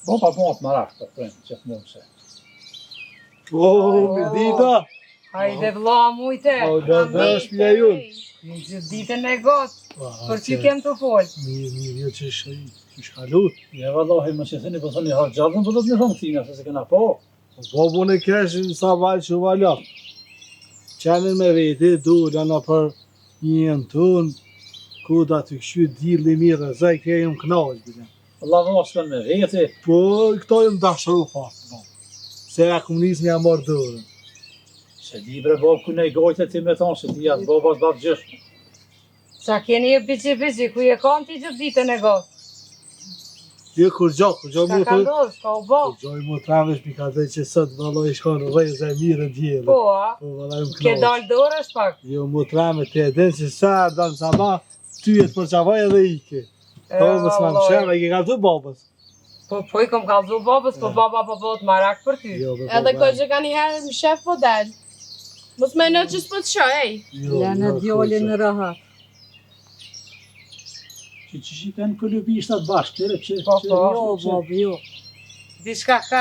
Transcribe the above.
Po, pa po të marak, të prejnë, që të mund se. O, me dita. Hajde vlla mujte. O, do dësh mja jun. Një gjithë ditën e gotë, për që kem të folë. Mirë, që shkalut. Ja, vallahi, më që thini, po thoni harë gjatën, po do të një thonë këtina, se kena po. Po, bu në keshin sa valë që valja. Qenin me veti, dula në për njën tun, ku da të këshy dilë mirë, zaj ke jëm knaqë, bile. Allah vashkan me veti. Po, këto jëm dashëru fatë, se e komunizmi ja marrë dorën. Se di bre bab ku ne gojtë ti me thonë, se ti jatë babas babë gjysh. Qa keni e bici, ku je kanë ti gjithë ditën e gotë? Jo, kur gjo Ka mu ka të... ndodhë, s'ka u bo. Kur gjo mu të ramesh mi ka dhe që sot valloj shkonë rejze mirë djeli. Po, a? Po, vallaj më Ke knaqë. dalë dorë është pak. Jo, mu të rame të edhen që sa dalë sa ma, tyjet për qavaj edhe ike. Po, më s'ma më shema, i ke kaltu babës. Po, i kom kalzu babës, po baba po bëhet marak për ty. Jo, be, Edhe kështë ka një herë më shef po del. Mos me në që s'po të shoj, ej. Lënë djolin në rahat. Që shiten këllubi ishtat bashkë, tëre që... Po, jo, babë, jo. Dishka ka